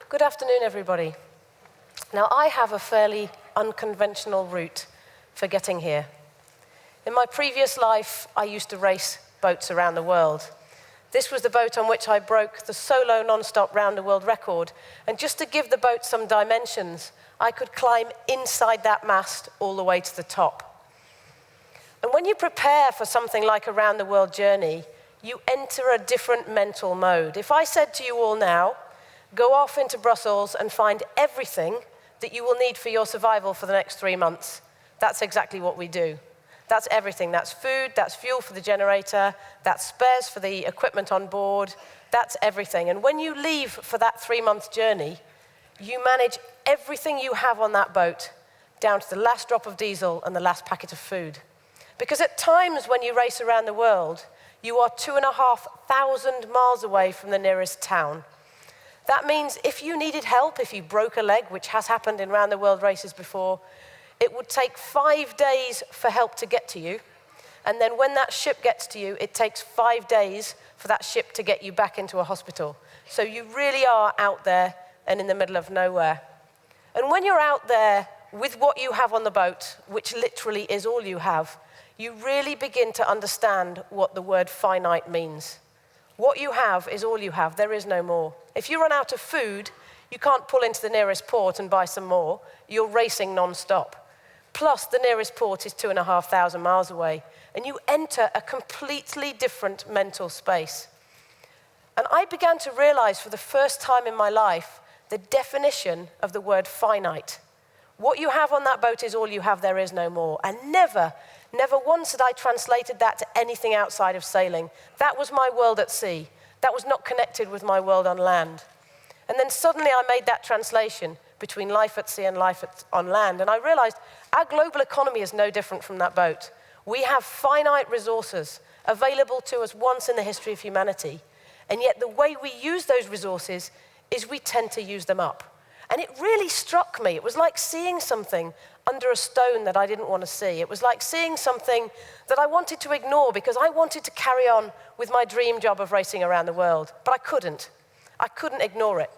Good afternoon, everybody. Now, I have a fairly unconventional route for getting here. In my previous life, I used to race boats around the world. This was the boat on which I broke the solo non-stop round-the-world record. And just to give the boat some dimensions, I could climb inside that mast all the way to the top. And when you prepare for something like a round-the-world journey, you enter a different mental mode. If I said to you all now, go off into Brussels and find everything that you will need for your survival for the next 3 months, that's exactly what we do. That's everything. That's food, that's fuel for the generator, that's spares for the equipment on board, that's everything. And when you leave for that 3-month journey, you manage everything you have on that boat down to the last drop of diesel and the last packet of food. Because at times when you race around the world, you are 2,500 miles away from the nearest town. That means if you needed help, if you broke a leg, which has happened in round-the-world races before, it would take 5 days for help to get to you. And then when that ship gets to you, it takes 5 days for that ship to get you back into a hospital. So you really are out there and in the middle of nowhere. And when you're out there with what you have on the boat, which literally is all you have, you really begin to understand what the word finite means. What you have is all you have. There is no more. If you run out of food, you can't pull into the nearest port and buy some more. You're racing non-stop. Plus, the nearest port is 2,500 miles away. And you enter a completely different mental space. And I began to realize for the first time in my life the definition of the word finite. What you have on that boat is all you have. There is no more. And never once had I translated that to anything outside of sailing. That was my world at sea. That was not connected with my world on land. And then suddenly I made that translation between life at sea and life on land. And I realized our global economy is no different from that boat. We have finite resources available to us once in the history of humanity. And yet the way we use those resources is we tend to use them up. And it really struck me. It was like seeing something under a stone that I didn't want to see. It was like seeing something that I wanted to ignore because I wanted to carry on with my dream job of racing around the world. But I couldn't. I couldn't ignore it.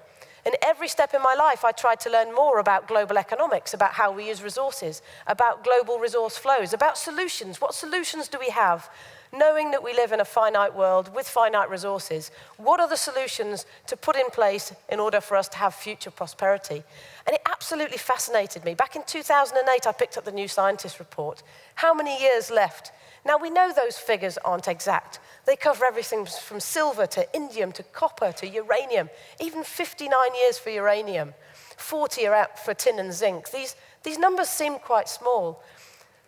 And every step in my life, I tried to learn more about global economics, about how we use resources, about global resource flows, about solutions. What solutions do we have? Knowing that we live in a finite world with finite resources, what are the solutions to put in place in order for us to have future prosperity? And it absolutely fascinated me. Back in 2008, I picked up the New Scientist report. How many years left? Now, we know those figures aren't exact. They cover everything from silver to indium to copper to uranium, even 59 years for uranium. 40 are out for tin and zinc. These numbers seem quite small.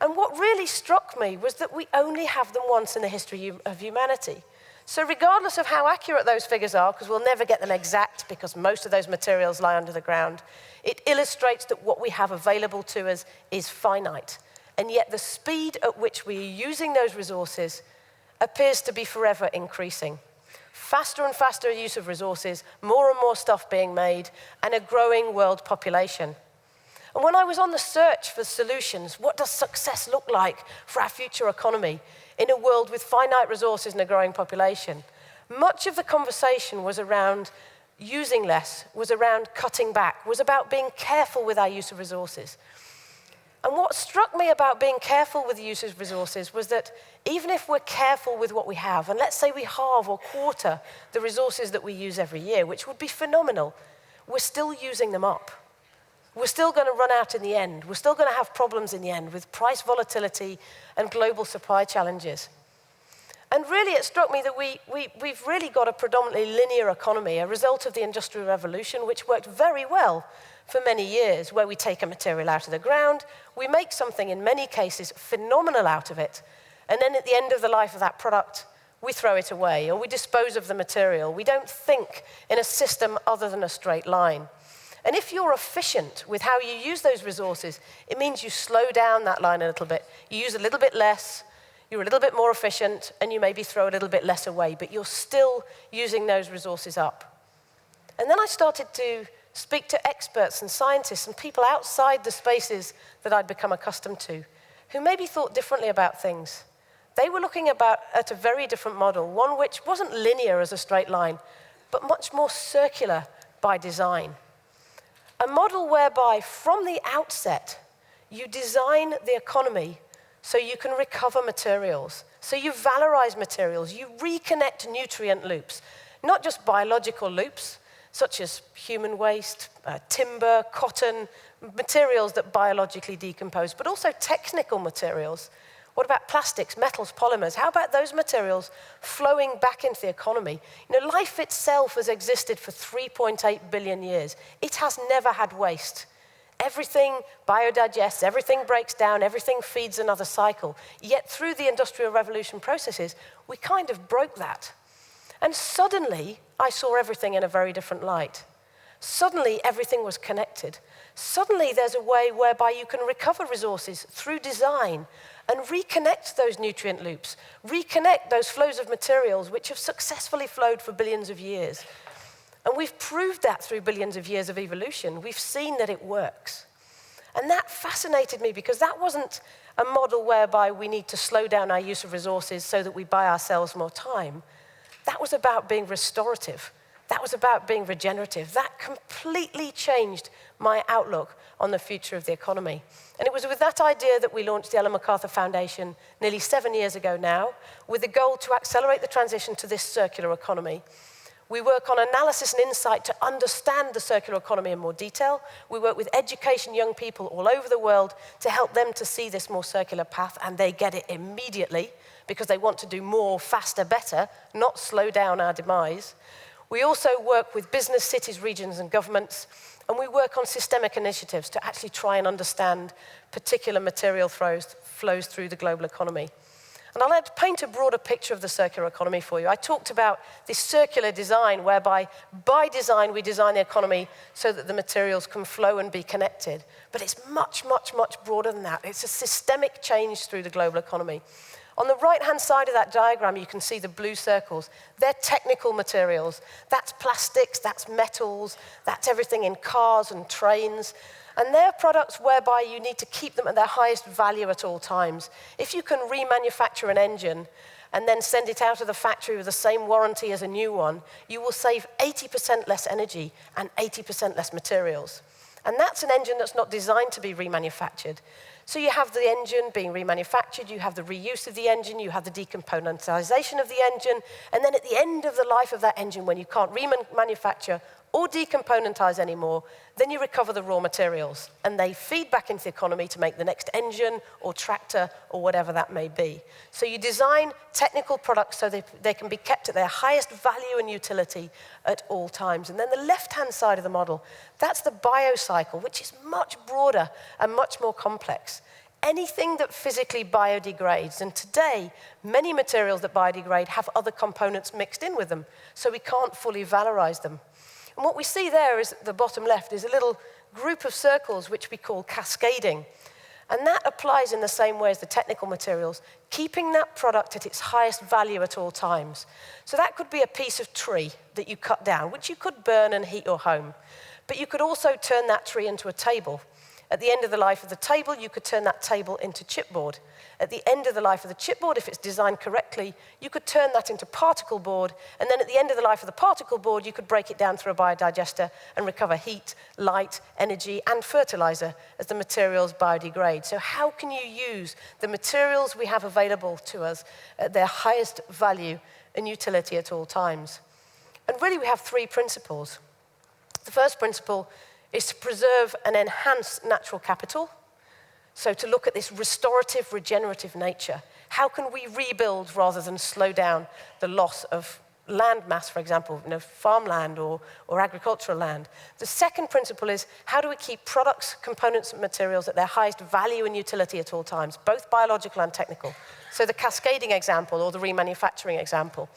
And what really struck me was that we only have them once in the history of humanity. So regardless of how accurate those figures are, because we'll never get them exact because most of those materials lie under the ground, it illustrates that what we have available to us is finite. And yet the speed at which we are using those resources appears to be forever increasing. Faster and faster use of resources, more and more stuff being made, and a growing world population. And when I was on the search for solutions, what does success look like for our future economy in a world with finite resources and a growing population? Much of the conversation was around using less, was around cutting back, was about being careful with our use of resources. And what struck me about being careful with the use of resources was that even if we're careful with what we have, and let's say we halve or quarter the resources that we use every year, which would be phenomenal, we're still using them up. We're still going to run out in the end. We're still going to have problems in the end with price volatility and global supply challenges. And really, it struck me that we've really got a predominantly linear economy, a result of the Industrial Revolution, which worked very well for many years, where we take a material out of the ground, we make something, in many cases, phenomenal out of it, and then at the end of the life of that product, we throw it away, or we dispose of the material. We don't think in a system other than a straight line. And if you're efficient with how you use those resources, it means you slow down that line a little bit. You use a little bit less, you're a little bit more efficient, and you maybe throw a little bit less away, but you're still using those resources up. And then I started to speak to experts and scientists and people outside the spaces that I'd become accustomed to, who maybe thought differently about things. They were looking at a very different model, one which wasn't linear as a straight line, but much more circular by design. A model whereby, from the outset, you design the economy so you can recover materials, so you valorize materials, you reconnect nutrient loops, not just biological loops, such as human waste, timber, cotton, materials that biologically decompose, but also technical materials. What about plastics, metals, polymers? How about those materials flowing back into the economy? You know, life itself has existed for 3.8 billion years. It has never had waste. Everything biodigests, everything breaks down, everything feeds another cycle. Yet through the Industrial Revolution processes, we kind of broke that. And suddenly, I saw everything in a very different light. Suddenly, everything was connected. Suddenly, there's a way whereby you can recover resources through design and reconnect those nutrient loops, reconnect those flows of materials which have successfully flowed for billions of years. And we've proved that through billions of years of evolution. We've seen that it works. And that fascinated me because that wasn't a model whereby we need to slow down our use of resources so that we buy ourselves more time. That was about being restorative. That was about being regenerative. That completely changed my outlook on the future of the economy. And it was with that idea that we launched the Ellen MacArthur Foundation nearly 7 years ago now, with the goal to accelerate the transition to this circular economy. We work on analysis and insight to understand the circular economy in more detail. We work with education young people all over the world to help them to see this more circular path, and they get it immediately because they want to do more, faster, better, not slow down our demise. We also work with business, cities, regions, and governments, and we work on systemic initiatives to actually try and understand particular material flows through the global economy. And I'd like to paint a broader picture of the circular economy for you. I talked about this circular design, whereby by design we design the economy so that the materials can flow and be connected. But it's much, much, much broader than that. It's a systemic change through the global economy. On the right-hand side of that diagram, you can see the blue circles. They're technical materials. That's plastics, that's metals, that's everything in cars and trains. And they're products whereby you need to keep them at their highest value at all times. If you can remanufacture an engine and then send it out of the factory with the same warranty as a new one, you will save 80% less energy and 80% less materials. And that's an engine that's not designed to be remanufactured. So you have the engine being remanufactured, you have the reuse of the engine, you have the decomponentization of the engine, and then at the end of the life of that engine, when you can't remanufacture or decomponentize anymore, then you recover the raw materials, and they feed back into the economy to make the next engine or tractor or whatever that may be. So you design technical products so they can be kept at their highest value and utility at all times. And then the left-hand side of the model, that's the biocycle, which is much broader and much more complex. Anything that physically biodegrades, and today, many materials that biodegrade have other components mixed in with them, so we can't fully valorize them. And what we see there is at the bottom left is a little group of circles which we call cascading. And that applies in the same way as the technical materials, keeping that product at its highest value at all times. So that could be a piece of tree that you cut down, which you could burn and heat your home. But you could also turn that tree into a table. At the end of the life of the table, you could turn that table into chipboard. At the end of the life of the chipboard, if it's designed correctly, you could turn that into particle board, and then at the end of the life of the particle board, you could break it down through a biodigester and recover heat, light, energy, and fertilizer as the materials biodegrade. So how can you use the materials we have available to us at their highest value and utility at all times? And really, we have three principles. The first principle is to preserve and enhance natural capital. So to look at this restorative, regenerative nature. How can we rebuild rather than slow down the loss of land mass, for example, farmland or agricultural land? The second principle is, how do we keep products, components, and materials at their highest value and utility at all times, both biological and technical? So the cascading example or the remanufacturing example.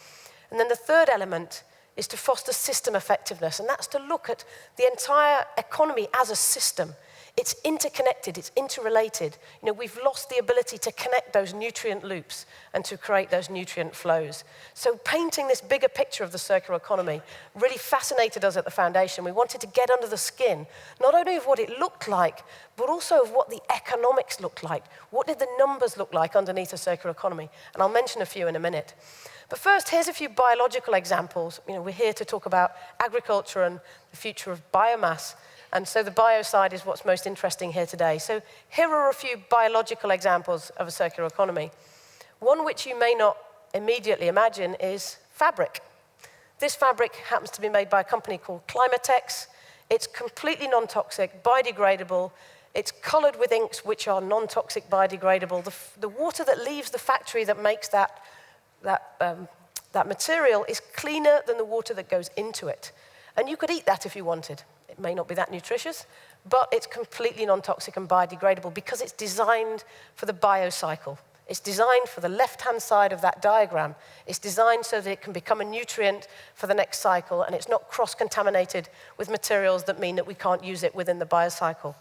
And then the third element is to foster system effectiveness, and that's to look at the entire economy as a system. It's interconnected, it's interrelated. We've lost the ability to connect those nutrient loops and to create those nutrient flows. So painting this bigger picture of the circular economy really fascinated us at the foundation. We wanted to get under the skin, not only of what it looked like, but also of what the economics looked like. What did the numbers look like underneath a circular economy? And I'll mention a few in a minute. But first, here's a few biological examples. We're here to talk about agriculture and the future of biomass. And so the bio side is what's most interesting here today. So here are a few biological examples of a circular economy. One which you may not immediately imagine is fabric. This fabric happens to be made by a company called Climatex. It's completely non-toxic, biodegradable. It's colored with inks which are non-toxic, biodegradable. The water that leaves the factory that makes that material is cleaner than the water that goes into it. And you could eat that if you wanted. It may not be that nutritious, but it's completely non-toxic and biodegradable because it's designed for the biocycle. It's designed for the left-hand side of that diagram. It's designed so that it can become a nutrient for the next cycle, and it's not cross-contaminated with materials that mean that we can't use it within the biocycle.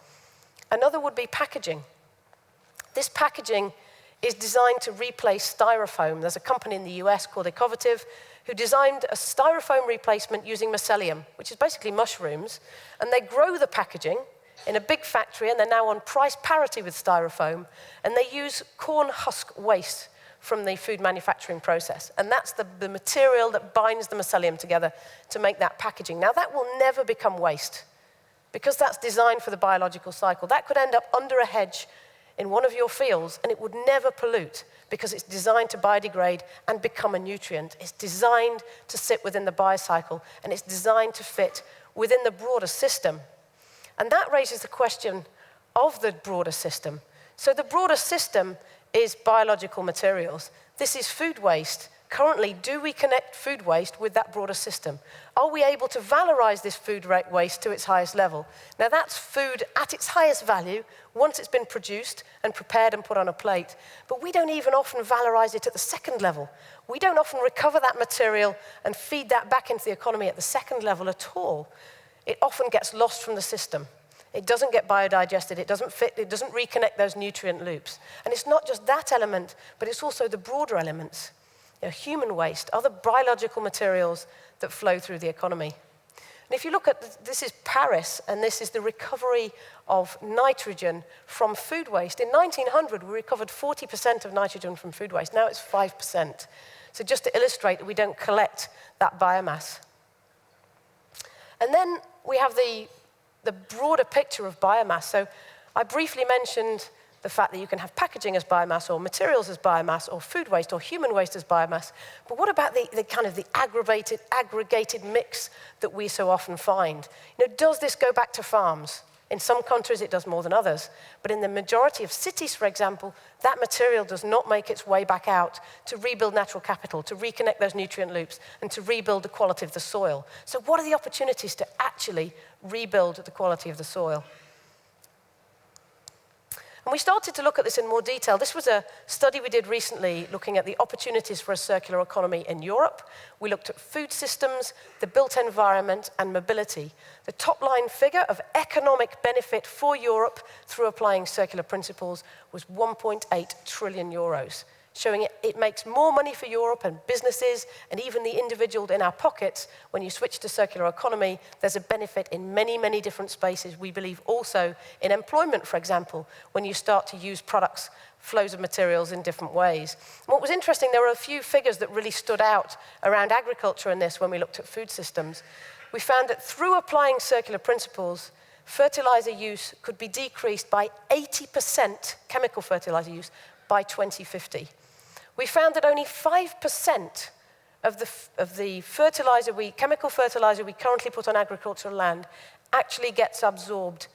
Another would be packaging. This packaging is designed to replace styrofoam. There's a company in the US called Ecovative who designed a styrofoam replacement using mycelium, which is basically mushrooms, and they grow the packaging in a big factory, and they're now on price parity with styrofoam, and they use corn husk waste from the food manufacturing process. And that's the material that binds the mycelium together to make that packaging. Now, that will never become waste because that's designed for the biological cycle. That could end up under a hedge in one of your fields, and it would never pollute because it's designed to biodegrade and become a nutrient. It's designed to sit within the biocycle, and it's designed to fit within the broader system. And that raises the question of the broader system. So the broader system is biological materials. This is food waste. Currently, do we connect food waste with that broader system? Are we able to valorize this food waste to its highest level? Now, that's food at its highest value once it's been produced and prepared and put on a plate. But we don't even often valorize it at the second level. We don't often recover that material and feed that back into the economy at the second level at all. It often gets lost from the system. It doesn't get biodigested, it doesn't fit, it doesn't reconnect those nutrient loops. And it's not just that element, but it's also the broader elements. You know, human waste, other biological materials that flow through the economy. And if you look at, this is Paris, and this is the recovery of nitrogen from food waste. In 1900, we recovered 40% of nitrogen from food waste. Now it's 5%. So just to illustrate that we don't collect that biomass. And then we have the broader picture of biomass. So I briefly mentioned the fact that you can have packaging as biomass, or materials as biomass, or food waste, or human waste as biomass. But what about the kind of the aggregated mix that we so often find? You know, does this go back to farms? In some countries, it does more than others. But in the majority of cities, for example, that material does not make its way back out to rebuild natural capital, to reconnect those nutrient loops, and to rebuild the quality of the soil. So what are the opportunities to actually rebuild the quality of the soil? And we started to look at this in more detail. This was a study we did recently looking at the opportunities for a circular economy in Europe. We looked at food systems, the built environment, and mobility. The top line figure of economic benefit for Europe through applying circular principles was 1.8 trillion euros, showing it makes more money for Europe and businesses and even the individual in our pockets. When you switch to circular economy, there's a benefit in many, many different spaces. We believe also in employment, for example, when you start to use products, flows of materials in different ways. And what was interesting, there were a few figures that really stood out around agriculture in this when we looked at food systems. We found that through applying circular principles, fertilizer use could be decreased by 80%, chemical fertilizer use, by 2050. We found that only 5% of the chemical fertilizer we currently put on agricultural land actually gets absorbed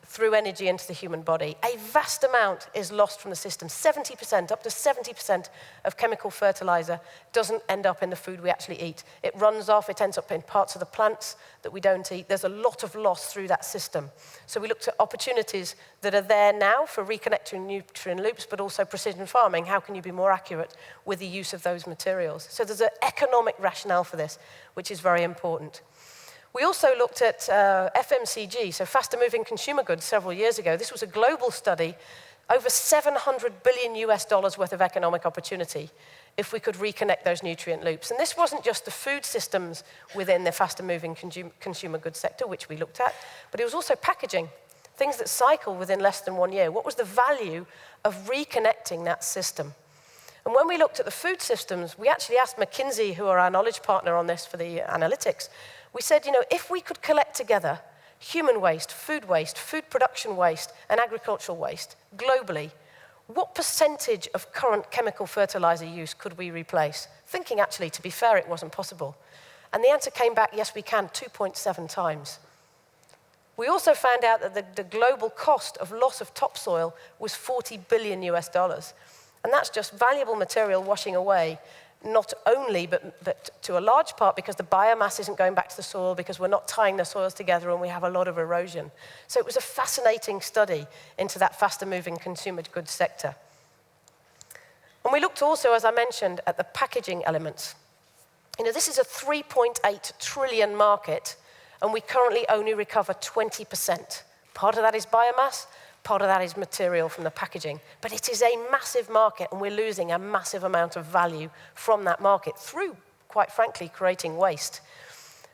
through energy into the human body. A vast amount is lost from the system. 70%, up to 70% of chemical fertilizer doesn't end up in the food we actually eat. It runs off, it ends up in parts of the plants that we don't eat. There's a lot of loss through that system. So we looked at opportunities that are there now for reconnecting nutrient loops, but also precision farming. How can you be more accurate with the use of those materials? So there's an economic rationale for this, which is very important. We also looked at FMCG, so faster moving consumer goods, several years ago. This was a global study, over $700 billion worth of economic opportunity if we could reconnect those nutrient loops. And this wasn't just the food systems within the faster moving consumer goods sector, which we looked at, but it was also packaging, things that cycle within less than 1 year. What was the value of reconnecting that system? And when we looked at the food systems, we actually asked McKinsey, who are our knowledge partner on this for the analytics, we said, you know, if we could collect together human waste, food production waste, and agricultural waste globally, what percentage of current chemical fertilizer use could we replace? Thinking actually, to be fair, it wasn't possible. And the answer came back, yes, we can, 2.7 times. We also found out that the global cost of loss of topsoil was $40 billion US. And that's just valuable material washing away, not only, but to a large part because the biomass isn't going back to the soil, because we're not tying the soils together and we have a lot of erosion. So it was a fascinating study into that faster-moving consumer goods sector. And we looked also, as I mentioned, at the packaging elements. You know, this is a 3.8 trillion market, and we currently only recover 20%. Part of that is biomass, part of that is material from the packaging. But it is a massive market, and we're losing a massive amount of value from that market through, quite frankly, creating waste.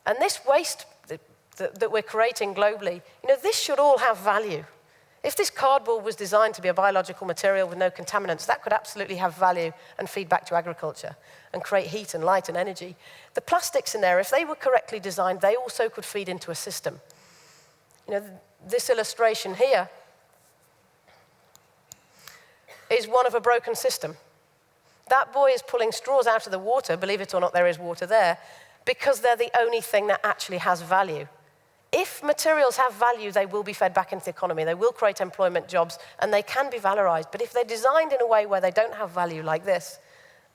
And this waste that we're creating globally, you know, this should all have value. If this cardboard was designed to be a biological material with no contaminants, that could absolutely have value and feed back to agriculture and create heat and light and energy. The plastics in there, if they were correctly designed, they also could feed into a system. You know, this illustration here is one of a broken system. That boy is pulling straws out of the water, believe it or not, there is water there, because they're the only thing that actually has value. If materials have value, they will be fed back into the economy, they will create employment jobs, and they can be valorized. But if they're designed in a way where they don't have value like this,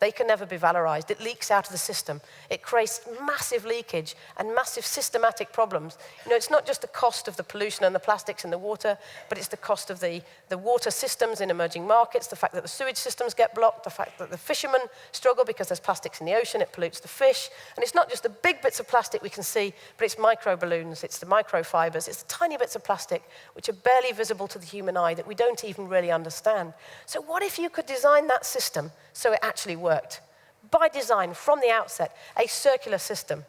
they can never be valorized. It leaks out of the system. It creates massive leakage and massive systematic problems. You know, it's not just the cost of the pollution and the plastics in the water, but it's the cost of the water systems in emerging markets, the fact that the sewage systems get blocked, the fact that the fishermen struggle because there's plastics in the ocean, it pollutes the fish. And it's not just the big bits of plastic we can see, but it's micro balloons, it's the microfibers, it's the tiny bits of plastic which are barely visible to the human eye that we don't even really understand. So what if you could design that system so it actually worked? By design, from the outset, a circular system.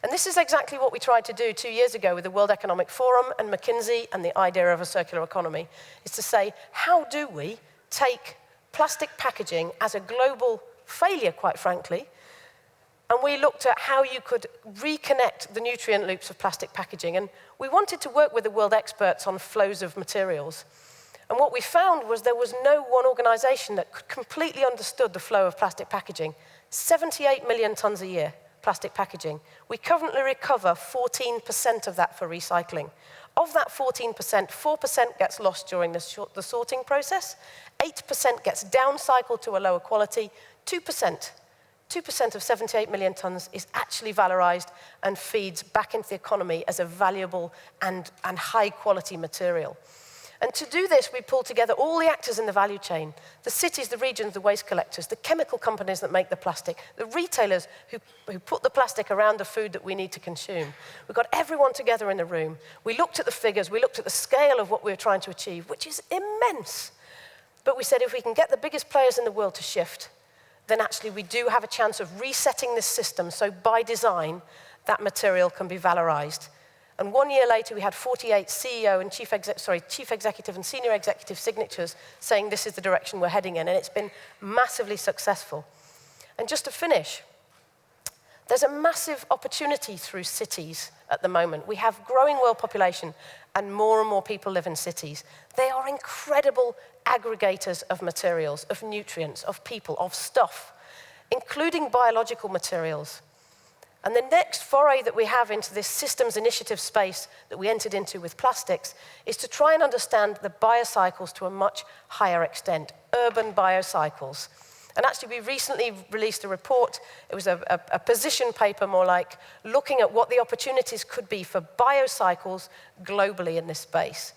And this is exactly what we tried to do 2 years ago with the World Economic Forum and McKinsey and the idea of a circular economy, is to say, how do we take plastic packaging as a global failure, quite frankly, and we looked at how you could reconnect the nutrient loops of plastic packaging. And we wanted to work with the world experts on flows of materials. And what we found was there was no one organization that completely understood the flow of plastic packaging. 78 million tons a year, plastic packaging. We currently recover 14% of that for recycling. Of that 14%, 4% gets lost during the sorting process, 8% gets downcycled to a lower quality, 2% of 78 million tons is actually valorized and feeds back into the economy as a valuable and high-quality material. And to do this, we pulled together all the actors in the value chain, the cities, the regions, the waste collectors, the chemical companies that make the plastic, the retailers who put the plastic around the food that we need to consume. We got everyone together in the room. We looked at the figures. We looked at the scale of what we were trying to achieve, which is immense. But we said if we can get the biggest players in the world to shift, then actually we do have a chance of resetting this system so by design, that material can be valorized. And 1 year later, we had 48 CEO and chief executive and senior executive signatures saying this is the direction we're heading in, and it's been massively successful. And just to finish, there's a massive opportunity through cities at the moment. We have growing world population, and more people live in cities. They are incredible aggregators of materials, of nutrients, of people, of stuff, including biological materials. And the next foray that we have into this systems initiative space that we entered into with plastics is to try and understand the biocycles to a much higher extent, urban biocycles. And actually, we recently released a report. It was a position paper, more like, looking at what the opportunities could be for biocycles globally in this space.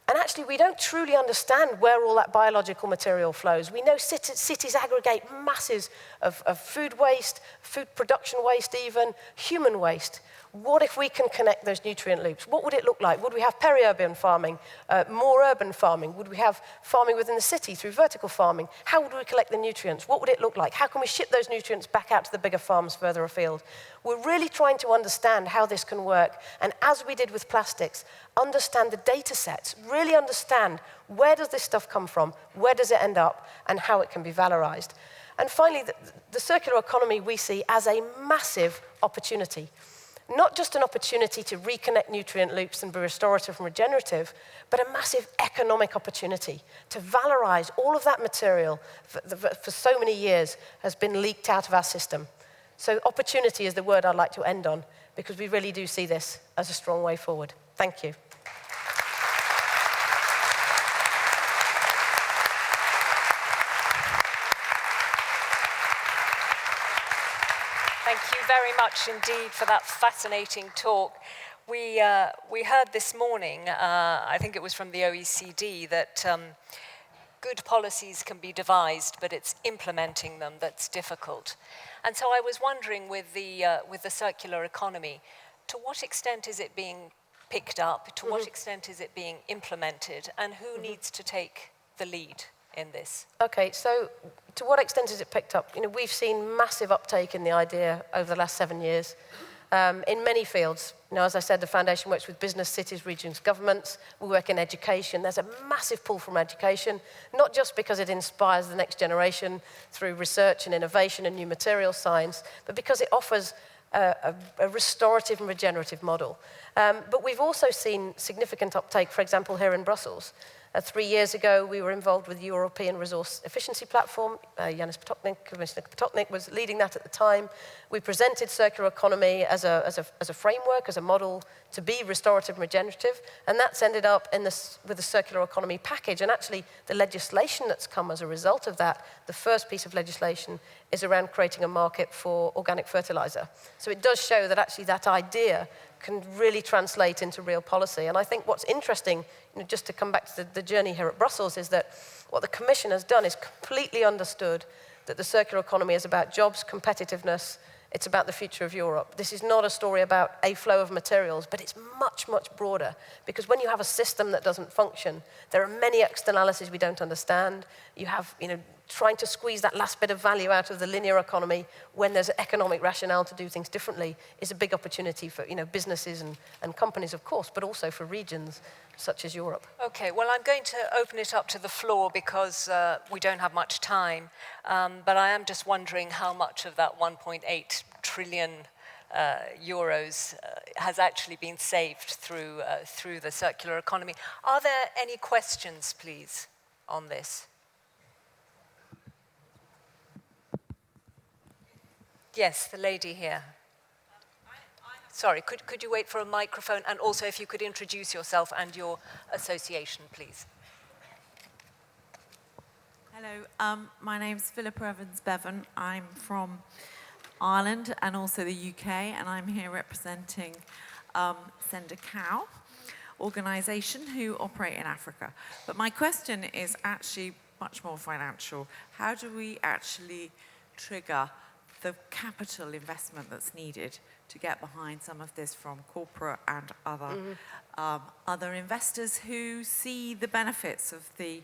And actually, we don't truly understand where all that biological material flows. We know cities aggregate masses of food waste, food production waste even, human waste. What if we can connect those nutrient loops? What would it look like? Would we have peri-urban farming, more urban farming? Would we have farming within the city through vertical farming? How would we collect the nutrients? What would it look like? How can we ship those nutrients back out to the bigger farms further afield? We're really trying to understand how this can work, and as we did with plastics, understand the data sets, really understand where does this stuff come from, where does it end up, and how it can be valorized. And finally, the circular economy we see as a massive opportunity. not just an opportunity to reconnect nutrient loops and be restorative and regenerative, but a massive economic opportunity to valorize all of that material for so many years has been leaked out of our system. So opportunity is the word I'd like to end on, because we really do see this as a strong way forward. Thank you. Thank you very much indeed for that fascinating talk. We heard this morning, I think it was from the OECD, that good policies can be devised, but it's implementing them that's difficult. And so I was wondering, with the circular economy, to what extent is it being picked up? To what extent is it being implemented? And who needs to take the lead in this? Okay, so to what extent is it picked up? We've seen massive uptake in the idea over the last 7 years in many fields. As I said, the foundation works with business, cities, regions, governments. We work in education. There's a massive pull from education, not just because it inspires the next generation through research and innovation and new material science, but because it offers a restorative and regenerative model. But we've also seen significant uptake, for example, here in Brussels. 3 years ago, we were involved with the European Resource Efficiency Platform. Commissioner Potocnik was leading that at the time. We presented circular economy as a framework, as a model to be restorative and regenerative, and that's ended up with the circular economy package. And actually, the legislation that's come as a result of that, the first piece of legislation, is around creating a market for organic fertilizer. So it does show that actually that idea can really translate into real policy. And I think what's interesting, just to come back to the journey here at Brussels, is that what the Commission has done is completely understood that the circular economy is about jobs, competitiveness, it's about the future of Europe. This is not a story about a flow of materials, but it's much, much broader. Because when you have a system that doesn't function, there are many externalities we don't understand. You have, trying to squeeze that last bit of value out of the linear economy when there's an economic rationale to do things differently is a big opportunity for businesses and companies, of course, but also for regions such as Europe. Okay, well, I'm going to open it up to the floor because we don't have much time, but I am just wondering how much of that 1.8 trillion euros has actually been saved through the circular economy. Are there any questions, please, on this? Yes, the lady here. Sorry, could you wait for a microphone? And also, if you could introduce yourself and your association, please. Hello, my name's Philippa Evans-Bevan. I'm from Ireland and also the UK, and I'm here representing Send a Cow organisation who operate in Africa. But my question is actually much more financial. How do we actually trigger the capital investment that's needed to get behind some of this from corporate and other investors who see the benefits of the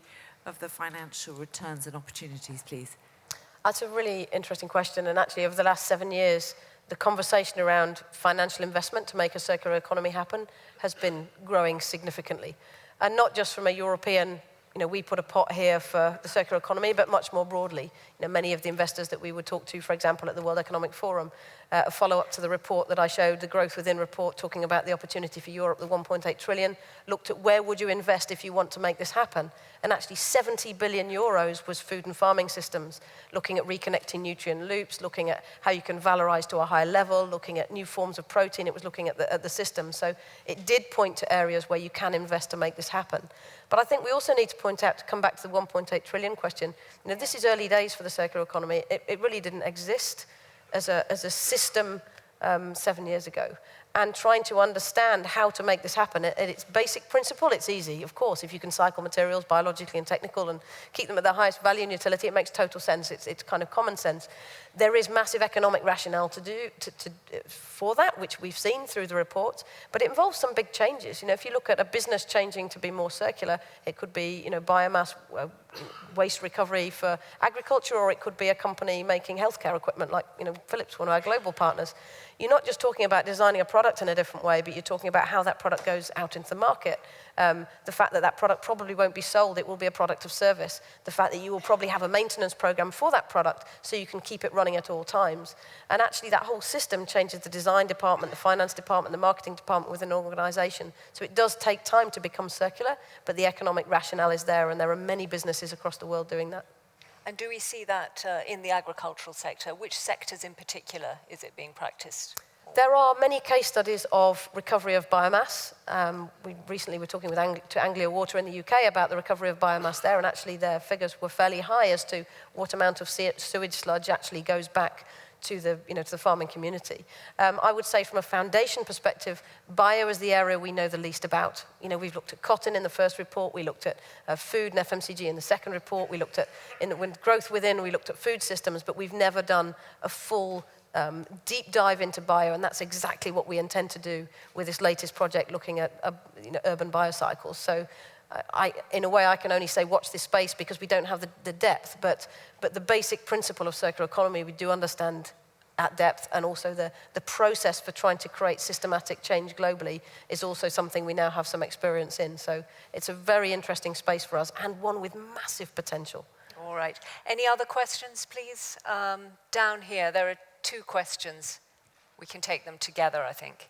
financial returns and opportunities, please? That's a really interesting question, and actually over the last 7 years, the conversation around financial investment to make a circular economy happen has been growing significantly. And not just from a European, we put a pot here for the circular economy, but much more broadly. Many of the investors that we would talk to, for example, at the World Economic Forum, a follow-up to the report that I showed, the Growth Within report, talking about the opportunity for Europe, the 1.8 trillion, looked at where would you invest if you want to make this happen. And actually 70 billion euros was food and farming systems, looking at reconnecting nutrient loops, looking at how you can valorize to a higher level, looking at new forms of protein. It was looking at the system. So it did point to areas where you can invest to make this happen. But I think we also need to point out, to come back to the 1.8 trillion question, this is early days for the circular economy. It really didn't exist as a system 7 years ago. And trying to understand how to make this happen at its basic principle, it's easy. Of course, if you can cycle materials biologically and technical and keep them at their highest value and utility, it makes total sense. It's kind of common sense. There is massive economic rationale for that, which we've seen through the report, but it involves some big changes. If you look at a business changing to be more circular, it could be biomass waste recovery for agriculture, or it could be a company making healthcare equipment like Philips, one of our global partners. You're not just talking about designing a product product in a different way, but you're talking about how that product goes out into the market. The fact that that product probably won't be sold, it will be a product of service. The fact that you will probably have a maintenance program for that product so you can keep it running at all times. And actually that whole system changes the design department, the finance department, the marketing department within an organization. So it does take time to become circular, but the economic rationale is there, and there are many businesses across the world doing that. And do we see that in the agricultural sector? Which sectors in particular is it being practiced? There are many case studies of recovery of biomass. We recently were talking to Anglia Water in the UK about the recovery of biomass there, and actually their figures were fairly high as to what amount of sewage sludge actually goes back to the farming community. I would say from a foundation perspective, bio is the area we know the least about. We've looked at cotton in the first report, we looked at food and FMCG in the second report, we looked at growth within, we looked at food systems, but we've never done a full deep dive into bio, and that's exactly what we intend to do with this latest project looking at urban biocycles. So in a way, I can only say watch this space because we don't have the depth, but the basic principle of circular economy we do understand at depth, and also the process for trying to create systematic change globally is also something we now have some experience in. So it's a very interesting space for us, and one with massive potential. All right. Any other questions, please? Down here, there are 2 questions. We can take them together, I think.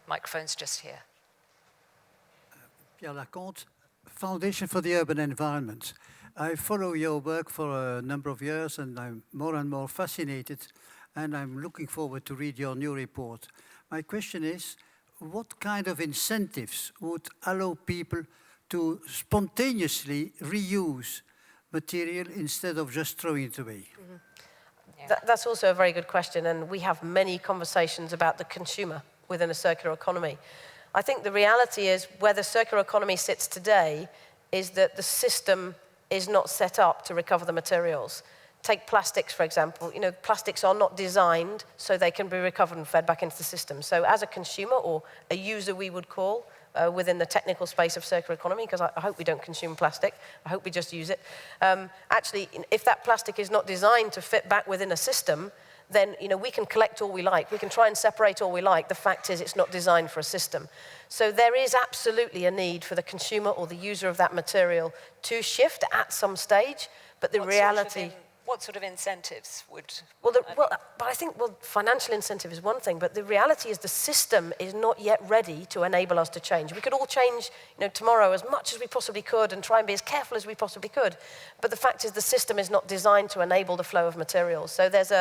Microphone's just here. Pierre Laconte, Foundation for the Urban Environment. I follow your work for a number of years, and I'm more and more fascinated, and I'm looking forward to read your new report. My question is, what kind of incentives would allow people to spontaneously reuse material instead of just throwing it away? Mm-hmm. Yeah. That's also a very good question, and we have many conversations about the consumer within a circular economy. I think the reality is where the circular economy sits today is that the system is not set up to recover the materials. Take plastics, for example. Plastics are not designed so they can be recovered and fed back into the system. So as a consumer, or a user we would call, within the technical space of circular economy, because I hope we don't consume plastic, I hope we just use it. Actually, if that plastic is not designed to fit back within a system, then we can collect all we like, we can try and separate all we like. The fact is it's not designed for a system. So there is absolutely a need for the consumer or the user of that material to shift at some stage, but the reality... What sort of incentives would... But I think financial incentive is one thing, but the reality is the system is not yet ready to enable us to change. We could all change tomorrow as much as we possibly could and try and be as careful as we possibly could. But the fact is the system is not designed to enable the flow of materials. So there's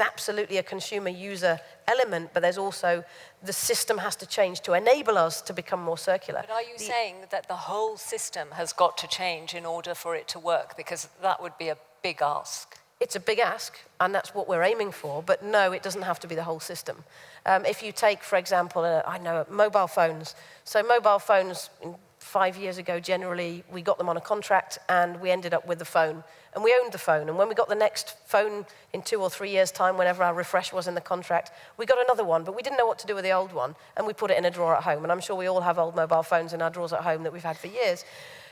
absolutely a consumer user element, but there's also the system has to change to enable us to become more circular. But are you saying that the whole system has got to change in order for it to work? Because that would be a big ask. It's a big ask, and that's what we're aiming for, but no, it doesn't have to be the whole system. If you take, for example, mobile phones. So mobile phones, 5 years ago, generally, we got them on a contract, and we ended up with the phone, and we owned the phone. And when we got the next phone in 2 or 3 years' time, whenever our refresh was in the contract, we got another one, but we didn't know what to do with the old one, and we put it in a drawer at home. And I'm sure we all have old mobile phones in our drawers at home that we've had for years.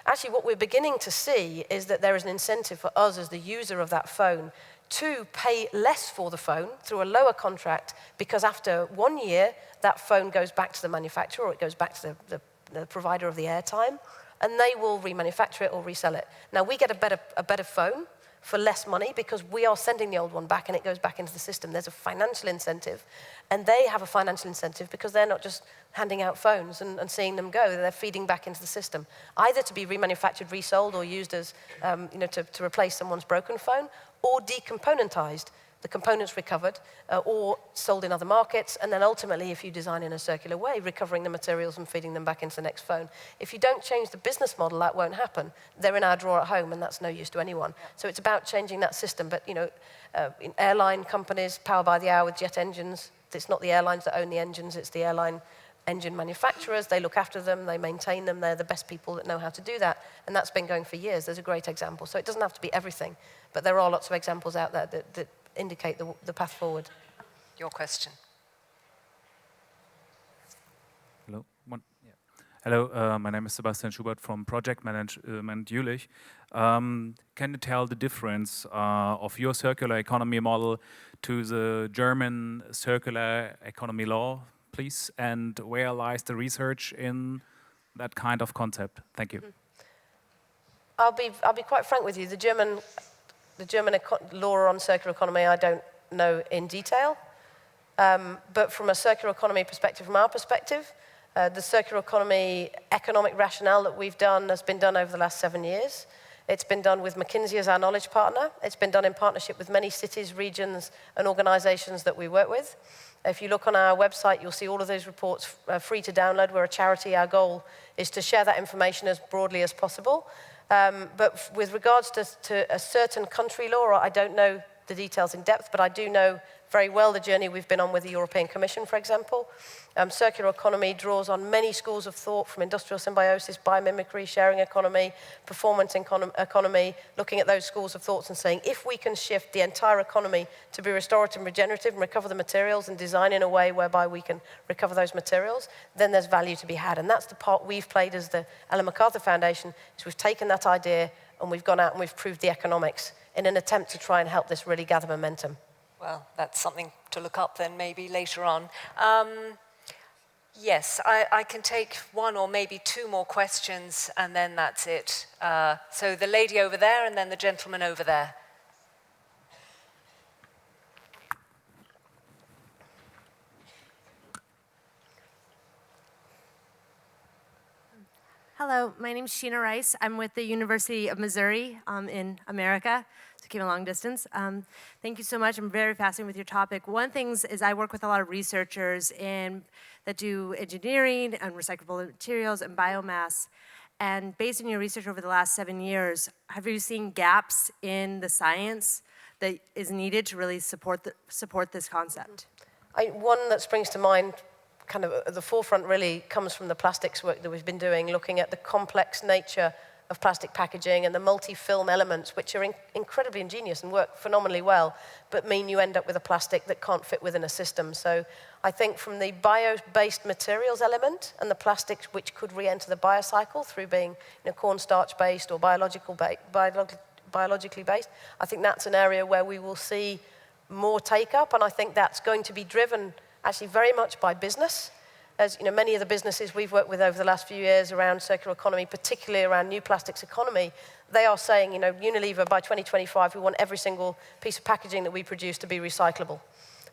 Actually, what we're beginning to see is that there is an incentive for us as the user of that phone to pay less for the phone through a lower contract, because after 1 year, that phone goes back to the manufacturer, or it goes back to the provider of the airtime, and they will remanufacture it or resell it. Now, we get a better phone for less money because we are sending the old one back and it goes back into the system. There's a financial incentive, and they have a financial incentive because they're not just handing out phones and seeing them go. They're feeding back into the system, either to be remanufactured, resold, or used as, to replace someone's broken phone, or decomponentized. The components recovered or sold in other markets, and then ultimately, if you design in a circular way, recovering the materials and feeding them back into the next phone. If you don't change the business model, that won't happen. They're in our drawer at home, and that's no use to anyone. So it's about changing that system. But in airline companies, power by the hour with jet engines, it's not the airlines that own the engines, it's the airline engine manufacturers. They look after them, they maintain them, they're the best people that know how to do that, and that's been going for years. There's a great example. So it doesn't have to be everything, but there are lots of examples out there that indicate the path forward. Your question. Hello. Hello, my name is Sebastian Schubert from Project Management Jülich. Can you tell the difference of your circular economy model to the German circular economy law, please? And where lies the research in that kind of concept? Thank you. I'll be quite frank with you. The German law on circular economy, I don't know in detail. But from a circular economy perspective, from our perspective, the circular economy economic rationale that we've done has been done over the last 7 years. It's been done with McKinsey as our knowledge partner. It's been done in partnership with many cities, regions, and organizations that we work with. If you look on our website, you'll see all of those reports free to download. We're a charity. Our goal is to share that information as broadly as possible. But with regards to a certain country law, I don't know the details in depth, but I do know very well the journey we've been on with the European Commission, for example. Circular economy draws on many schools of thought, from industrial symbiosis, biomimicry, sharing economy, performance economy, looking at those schools of thoughts and saying, if we can shift the entire economy to be restorative and regenerative and recover the materials and design in a way whereby we can recover those materials, then there's value to be had. And that's the part we've played as the Ellen MacArthur Foundation, is we've taken that idea and we've gone out and we've proved the economics in an attempt to try and help this really gather momentum. Well, that's something to look up then maybe later on. Yes, I can take one or maybe two more questions and then that's it. So the lady over there and then the gentleman over there. Hello, my name is Sheena Rice. I'm with the University of Missouri in America, so came a long distance. Thank you so much. I'm very fascinated with your topic. One thing is I work with a lot of researchers that do engineering and recyclable materials and biomass. And based on your research over the last 7 years, have you seen gaps in the science that is needed to really support this concept? One that springs to mind kind of at the forefront really comes from the plastics work that we've been doing, looking at the complex nature of plastic packaging and the multi-film elements, which are incredibly ingenious and work phenomenally well, but mean you end up with a plastic that can't fit within a system. So I think from the bio-based materials element and the plastics which could re-enter the biocycle through being cornstarch-based or biologically based, I think that's an area where we will see more take-up, and I think that's going to be driven actually very much by business. As you know, many of the businesses we've worked with over the last few years around circular economy, particularly around new plastics economy, they are saying, Unilever, by 2025, we want every single piece of packaging that we produce to be recyclable.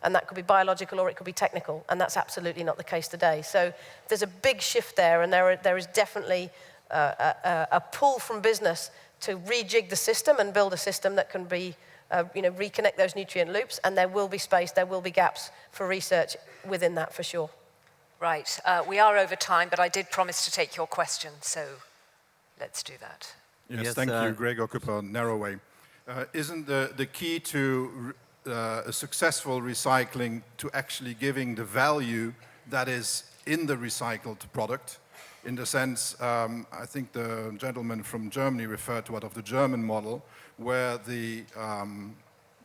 And that could be biological or it could be technical, and that's absolutely not the case today. So there's a big shift there, and there is definitely a pull from business to rejig the system and build a system that can be reconnect those nutrient loops, and there will be space, there will be gaps for research within that for sure. Right, we are over time, but I did promise to take your question, so let's do that. Yes, thank you, Gregor Cooper, Narrowway. Isn't the key to a successful recycling to actually giving the value that is in the recycled product? In the sense, I think the gentleman from Germany referred to the German model, where the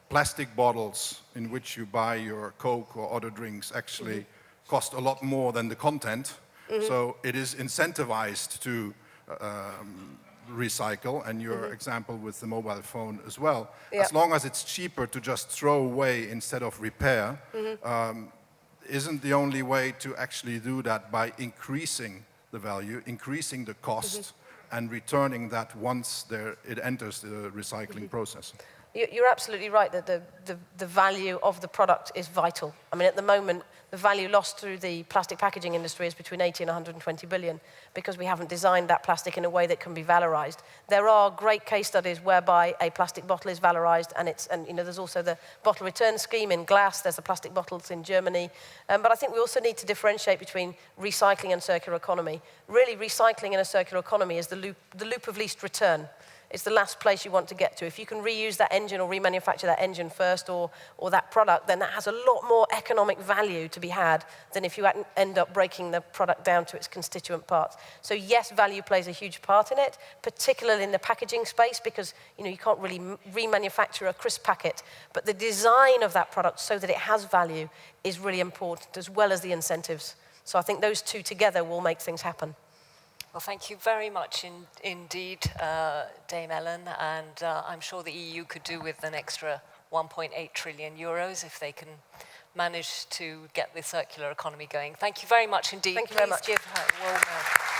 plastic bottles in which you buy your Coke or other drinks actually cost a lot more than the content. So it is incentivized to recycle, and your example with the mobile phone as well. As long as it's cheaper to just throw away instead of repair, isn't the only way to actually do that by increasing the value, increasing the cost, and returning that once it enters the recycling process? You're absolutely right that the value of the product is vital. I mean, at the moment, the value lost through the plastic packaging industry is between 80 and 120 billion because we haven't designed that plastic in a way that can be valorized. There are great case studies whereby a plastic bottle is valorized, and there's also the bottle return scheme in glass. There's the plastic bottles in Germany. But I think we also need to differentiate between recycling and circular economy. Really, recycling in a circular economy is the loop of least return. It's the last place you want to get to. If you can reuse that engine or remanufacture that engine first or that product, then that has a lot more economic value to be had than if you end up breaking the product down to its constituent parts. So yes, value plays a huge part in it, particularly in the packaging space, because you can't really remanufacture a crisp packet, but the design of that product so that it has value is really important, as well as the incentives. So I think those two together will make things happen. Well, thank you very much indeed, Dame Ellen, and I'm sure the EU could do with an extra 1.8 trillion euros if they can manage to get the circular economy going. Thank you very much indeed. Thank you very much. Please give her a warm welcome.